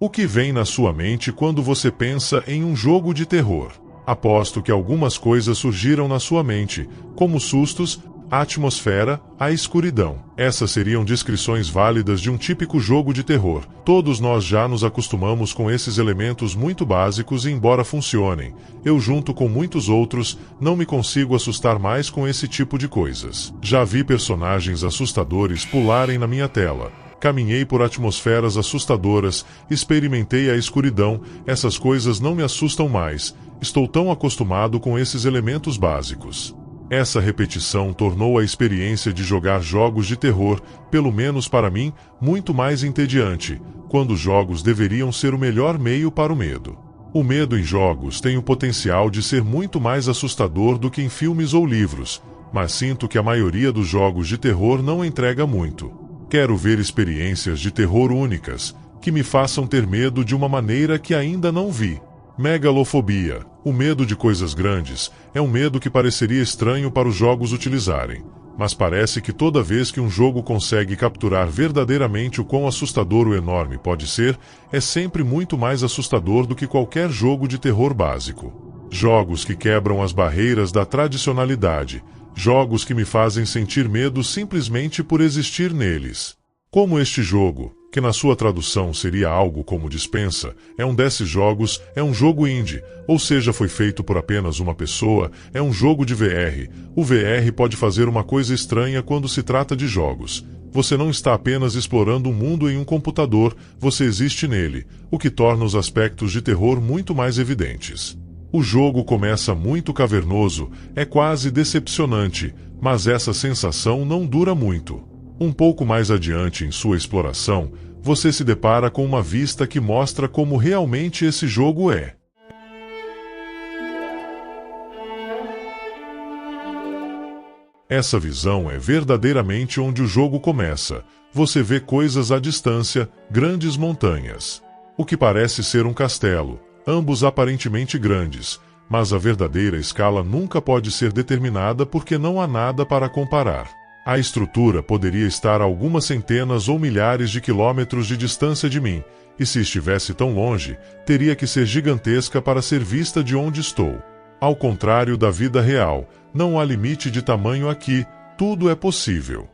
O que vem na sua mente quando você pensa em um jogo de terror? Aposto que algumas coisas surgiram na sua mente, como sustos, a atmosfera, a escuridão. Essas seriam descrições válidas de um típico jogo de terror. Todos nós já nos acostumamos com esses elementos muito básicos e, embora funcionem, eu, junto com muitos outros, não me consigo assustar mais com esse tipo de coisas. Já vi personagens assustadores pularem na minha tela. Caminhei por atmosferas assustadoras, experimentei a escuridão, essas coisas não me assustam mais. Estou tão acostumado com esses elementos básicos. Essa repetição tornou a experiência de jogar jogos de terror, pelo menos para mim, muito mais entediante, quando os jogos deveriam ser o melhor meio para o medo. O medo em jogos tem o potencial de ser muito mais assustador do que em filmes ou livros, mas sinto que a maioria dos jogos de terror não entrega muito. Quero ver experiências de terror únicas, que me façam ter medo de uma maneira que ainda não vi. Megalofobia, o medo de coisas grandes, é um medo que pareceria estranho para os jogos utilizarem, mas parece que toda vez que um jogo consegue capturar verdadeiramente o quão assustador o enorme pode ser, é sempre muito mais assustador do que qualquer jogo de terror básico. Jogos que quebram as barreiras da tradicionalidade, jogos que me fazem sentir medo simplesmente por existir neles. Como este jogo, que na sua tradução seria algo como dispensa, é um desses jogos, é um jogo indie, ou seja, foi feito por apenas uma pessoa, é um jogo de VR. O VR pode fazer uma coisa estranha quando se trata de jogos. Você não está apenas explorando um mundo em um computador, você existe nele, o que torna os aspectos de terror muito mais evidentes. O jogo começa muito cavernoso, é quase decepcionante, mas essa sensação não dura muito. Um pouco mais adiante em sua exploração, você se depara com uma vista que mostra como realmente esse jogo é. Essa visão é verdadeiramente onde o jogo começa. Você vê coisas à distância, grandes montanhas. O que parece ser um castelo, ambos aparentemente grandes, mas a verdadeira escala nunca pode ser determinada porque não há nada para comparar. A estrutura poderia estar a algumas centenas ou milhares de quilômetros de distância de mim, e se estivesse tão longe, teria que ser gigantesca para ser vista de onde estou. Ao contrário da vida real, não há limite de tamanho aqui, tudo é possível.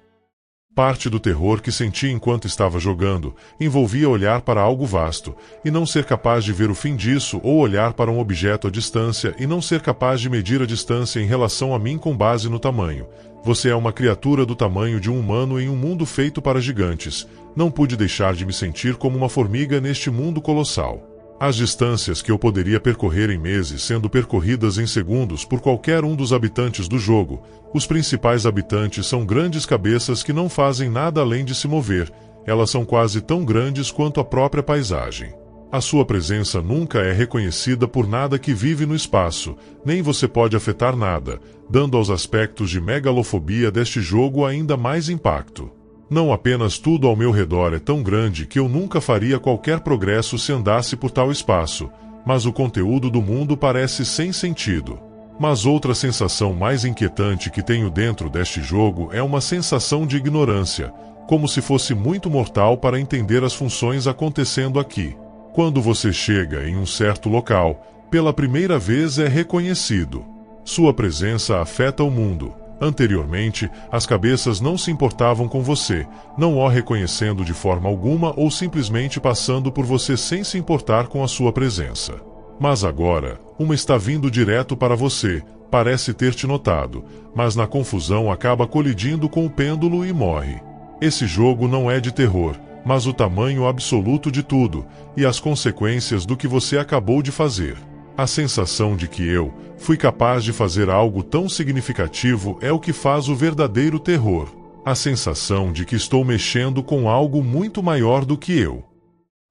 Parte do terror que senti enquanto estava jogando envolvia olhar para algo vasto, e não ser capaz de ver o fim disso, ou olhar para um objeto à distância e não ser capaz de medir a distância em relação a mim com base no tamanho. Você é uma criatura do tamanho de um humano em um mundo feito para gigantes. Não pude deixar de me sentir como uma formiga neste mundo colossal. As distâncias que eu poderia percorrer em meses sendo percorridas em segundos por qualquer um dos habitantes do jogo. Os principais habitantes são grandes cabeças que não fazem nada além de se mover. Elas são quase tão grandes quanto a própria paisagem. A sua presença nunca é reconhecida por nada que vive no espaço, nem você pode afetar nada, dando aos aspectos de megalofobia deste jogo ainda mais impacto. Não apenas tudo ao meu redor é tão grande que eu nunca faria qualquer progresso se andasse por tal espaço, mas o conteúdo do mundo parece sem sentido. Mas outra sensação mais inquietante que tenho dentro deste jogo é uma sensação de ignorância, como se fosse muito mortal para entender as funções acontecendo aqui. Quando você chega em um certo local, pela primeira vez é reconhecido. Sua presença afeta o mundo. Anteriormente, as cabeças não se importavam com você, não o reconhecendo de forma alguma ou simplesmente passando por você sem se importar com a sua presença. Mas agora, uma está vindo direto para você, parece ter te notado, mas na confusão acaba colidindo com o pêndulo e morre. Esse jogo não é de terror, mas o tamanho absoluto de tudo, e as consequências do que você acabou de fazer. A sensação de que eu fui capaz de fazer algo tão significativo é o que faz o verdadeiro terror. A sensação de que estou mexendo com algo muito maior do que eu.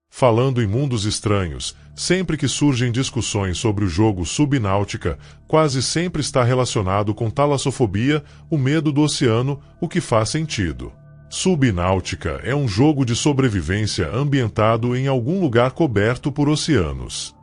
Falando em mundos estranhos, sempre que surgem discussões sobre o jogo Subnáutica, quase sempre está relacionado com talassofobia, o medo do oceano, o que faz sentido. Subnáutica é um jogo de sobrevivência ambientado em algum lugar coberto por oceanos.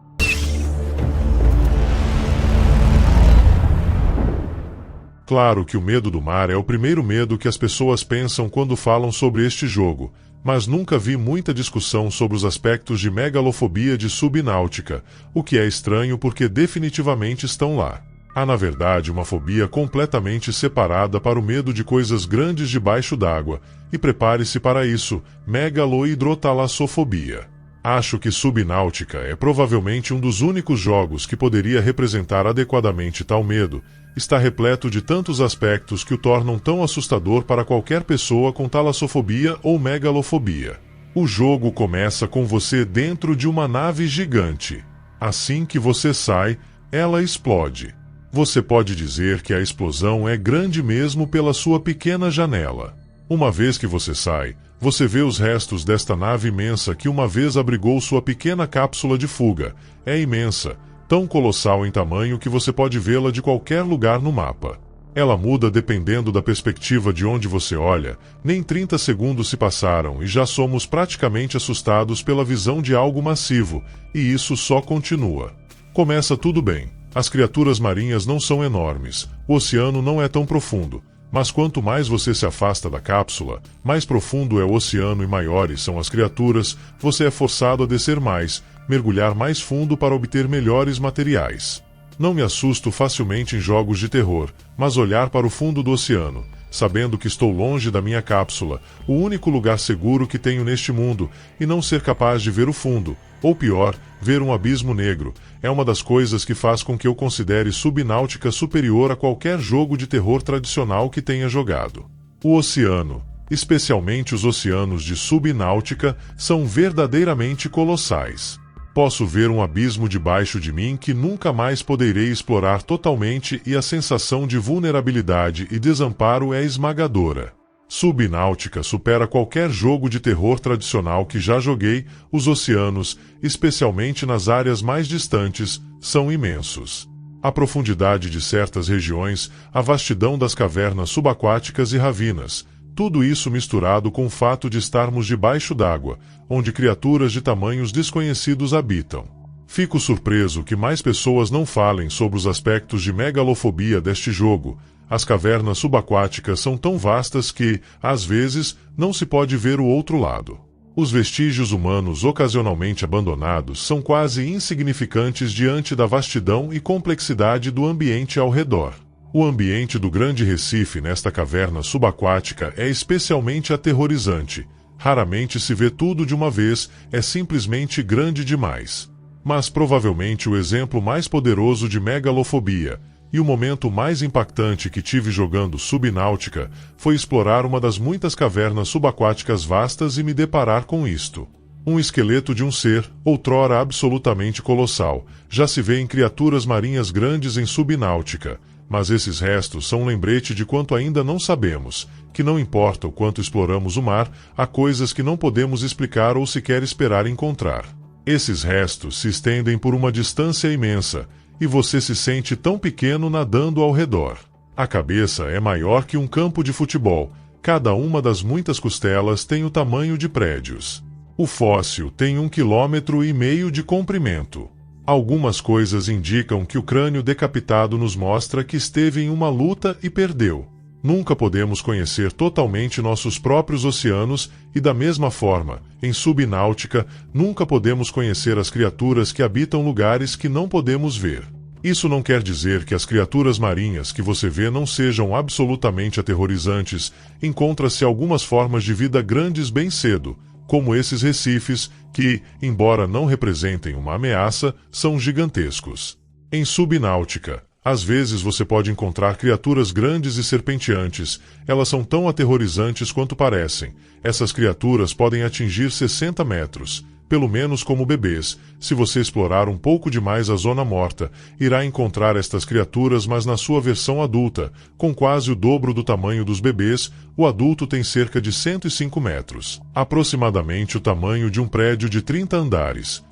Claro que o medo do mar é o primeiro medo que as pessoas pensam quando falam sobre este jogo, Mas nunca vi muita discussão sobre os aspectos de megalofobia de subnáutica, o que é estranho porque definitivamente estão lá. Há na verdade uma fobia completamente separada para o medo de coisas grandes debaixo d'água, e prepare-se para isso, megalohidrotalassofobia. Acho que Subnáutica é provavelmente um dos únicos jogos que poderia representar adequadamente tal medo. Está repleto de tantos aspectos que o tornam tão assustador para qualquer pessoa com talassofobia ou megalofobia. O jogo começa com você dentro de uma nave gigante. Assim que você sai, ela explode. Você pode dizer que a explosão é grande mesmo pela sua pequena janela. Uma vez que você sai, você vê os restos desta nave imensa que uma vez abrigou sua pequena cápsula de fuga. É imensa, tão colossal em tamanho que você pode vê-la de qualquer lugar no mapa. Ela muda dependendo da perspectiva de onde você olha. Nem 30 segundos se passaram e já somos praticamente assustados pela visão de algo massivo, e isso só continua. Começa tudo bem. As criaturas marinhas não são enormes, o oceano não é tão profundo, mas quanto mais você se afasta da cápsula, mais profundo é o oceano e maiores são as criaturas, você é forçado a descer mais, mergulhar mais fundo para obter melhores materiais. Não me assusto facilmente em jogos de terror, mas olhar para o fundo do oceano, sabendo que estou longe da minha cápsula, o único lugar seguro que tenho neste mundo, e não ser capaz de ver o fundo, ou pior, ver um abismo negro, é uma das coisas que faz com que eu considere Subnáutica superior a qualquer jogo de terror tradicional que tenha jogado. O oceano, especialmente os oceanos de Subnáutica, são verdadeiramente colossais. Posso ver um abismo debaixo de mim que nunca mais poderei explorar totalmente e a sensação de vulnerabilidade e desamparo é esmagadora. Subnáutica supera qualquer jogo de terror tradicional que já joguei. Os oceanos, especialmente nas áreas mais distantes, são imensos. A profundidade de certas regiões, a vastidão das cavernas subaquáticas e ravinas, tudo isso misturado com o fato de estarmos debaixo d'água, onde criaturas de tamanhos desconhecidos habitam. Fico surpreso que mais pessoas não falem sobre os aspectos de megalofobia deste jogo. As cavernas subaquáticas são tão vastas que, às vezes, não se pode ver o outro lado. Os vestígios humanos ocasionalmente abandonados são quase insignificantes diante da vastidão e complexidade do ambiente ao redor. O ambiente do Grande Recife nesta caverna subaquática é especialmente aterrorizante. Raramente se vê tudo de uma vez, é simplesmente grande demais. Mas provavelmente o exemplo mais poderoso de megalofobia, e o momento mais impactante que tive jogando Subnáutica, foi explorar uma das muitas cavernas subaquáticas vastas e me deparar com isto. Um esqueleto de um ser, outrora absolutamente colossal, já se vê em criaturas marinhas grandes em Subnáutica, mas esses restos são um lembrete de quanto ainda não sabemos, que não importa o quanto exploramos o mar, há coisas que não podemos explicar ou sequer esperar encontrar. Esses restos se estendem por uma distância imensa, e você se sente tão pequeno nadando ao redor. A cabeça é maior que um campo de futebol, cada uma das muitas costelas tem o tamanho de prédios. O fóssil tem 1,5 km de comprimento. Algumas coisas indicam que o crânio decapitado nos mostra que esteve em uma luta e perdeu. Nunca podemos conhecer totalmente nossos próprios oceanos e, da mesma forma, em Subnáutica, nunca podemos conhecer as criaturas que habitam lugares que não podemos ver. Isso não quer dizer que as criaturas marinhas que você vê não sejam absolutamente aterrorizantes. Encontra-se algumas formas de vida grandes bem cedo, como esses recifes, que, embora não representem uma ameaça, são gigantescos. Em Subnáutica, às vezes você pode encontrar criaturas grandes e serpenteantes. Elas são tão aterrorizantes quanto parecem. Essas criaturas podem atingir 60 metros, pelo menos como bebês. Se você explorar um pouco demais a zona morta, irá encontrar estas criaturas, mas na sua versão adulta, com quase o dobro do tamanho dos bebês. O adulto tem cerca de 105 metros, aproximadamente o tamanho de um prédio de 30 andares.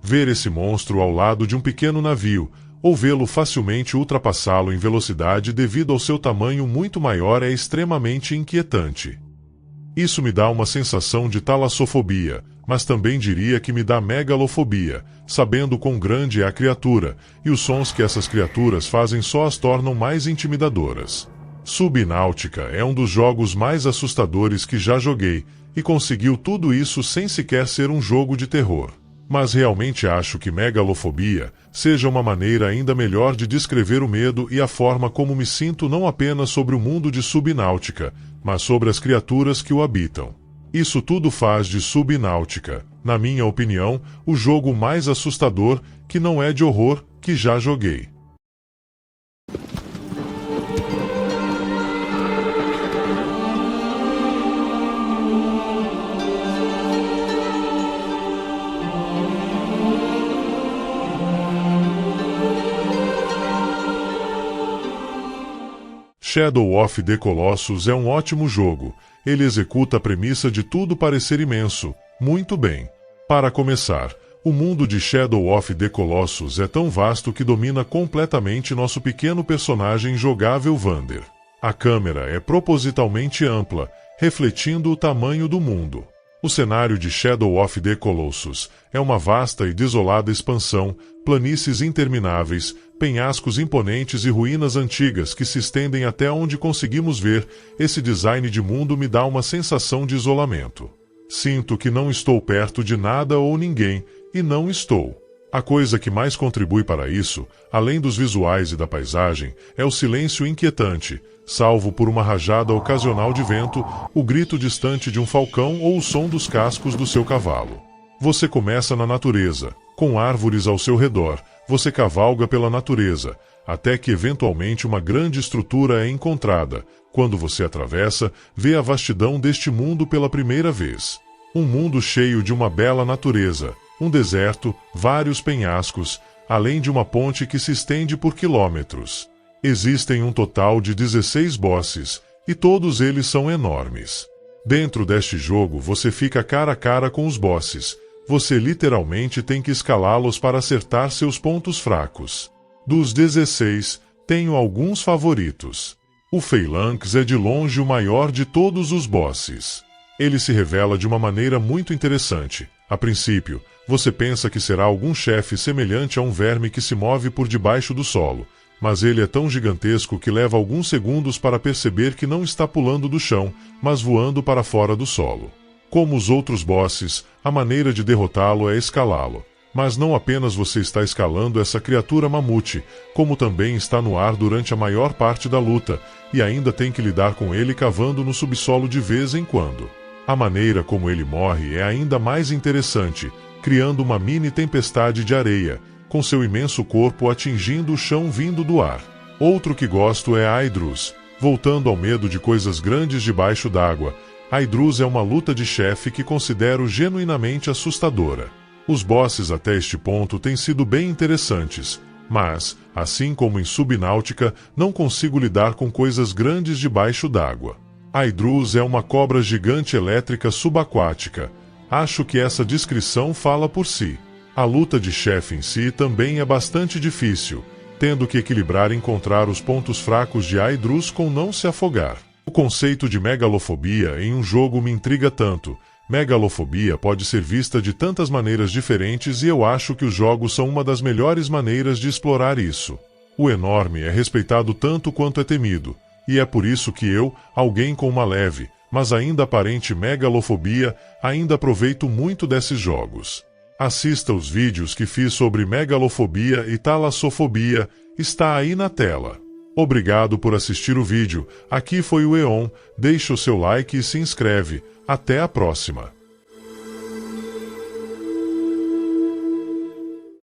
Ver esse monstro ao lado de um pequeno navio, ou vê-lo facilmente ultrapassá-lo em velocidade devido ao seu tamanho muito maior é extremamente inquietante. Isso me dá uma sensação de talassofobia, mas também diria que me dá megalofobia, sabendo quão grande é a criatura, e os sons que essas criaturas fazem só as tornam mais intimidadoras. Subnáutica é um dos jogos mais assustadores que já joguei, e conseguiu tudo isso sem sequer ser um jogo de terror. Mas realmente acho que Megalofobia seja uma maneira ainda melhor de descrever o medo e a forma como me sinto não apenas sobre o mundo de Subnáutica, mas sobre as criaturas que o habitam. Isso tudo faz de Subnáutica, na minha opinião, o jogo mais assustador, que não é de horror, que já joguei. Shadow of the Colossus é um ótimo jogo. Ele executa a premissa de tudo parecer imenso, muito bem. Para começar, o mundo de Shadow of the Colossus é tão vasto que domina completamente nosso pequeno personagem jogável Vander. A câmera é propositalmente ampla, refletindo o tamanho do mundo. O cenário de Shadow of the Colossus é uma vasta e desolada expansão, planícies intermináveis, penhascos imponentes e ruínas antigas que se estendem até onde conseguimos ver. Esse design de mundo me dá uma sensação de isolamento. Sinto que não estou perto de nada ou ninguém, e não estou. A coisa que mais contribui para isso, além dos visuais e da paisagem, é o silêncio inquietante, salvo por uma rajada ocasional de vento, o grito distante de um falcão ou o som dos cascos do seu cavalo. Você começa na natureza, com árvores ao seu redor, você cavalga pela natureza, até que eventualmente uma grande estrutura é encontrada. Quando você atravessa, vê a vastidão deste mundo pela primeira vez. Um mundo cheio de uma bela natureza, um deserto, vários penhascos, além de uma ponte que se estende por quilômetros. Existem um total de 16 bosses, e todos eles são enormes. Dentro deste jogo você fica cara a cara com os bosses. Você literalmente tem que escalá-los para acertar seus pontos fracos. Dos 16, tenho alguns favoritos. O Phalanx é de longe o maior de todos os bosses. Ele se revela de uma maneira muito interessante. A princípio, você pensa que será algum chefe semelhante a um verme que se move por debaixo do solo, mas ele é tão gigantesco que leva alguns segundos para perceber que não está pulando do chão, mas voando para fora do solo. Como os outros bosses, a maneira de derrotá-lo é escalá-lo. Mas não apenas você está escalando essa criatura mamute, como também está no ar durante a maior parte da luta, e ainda tem que lidar com ele cavando no subsolo de vez em quando. A maneira como ele morre é ainda mais interessante, criando uma mini tempestade de areia, com seu imenso corpo atingindo o chão vindo do ar. Outro que gosto é Hydrus. Voltando ao medo de coisas grandes debaixo d'água, Hydrus é uma luta de chefe que considero genuinamente assustadora. Os bosses até este ponto têm sido bem interessantes, mas, assim como em Subnáutica, não consigo lidar com coisas grandes debaixo d'água. Hydrus é uma cobra gigante elétrica subaquática. Acho que essa descrição fala por si. A luta de chefe em si também é bastante difícil, tendo que equilibrar e encontrar os pontos fracos de Hydrus com não se afogar. O conceito de megalofobia em um jogo me intriga tanto. Megalofobia pode ser vista de tantas maneiras diferentes e eu acho que os jogos são uma das melhores maneiras de explorar isso. O enorme é respeitado tanto quanto é temido, e é por isso que eu, alguém com uma leve, mas ainda aparente megalofobia, ainda aproveito muito desses jogos. Assista os vídeos que fiz sobre megalofobia e talassofobia, está aí na tela. Obrigado por assistir o vídeo, aqui foi o Eon, deixa o seu like e se inscreve. Até a próxima.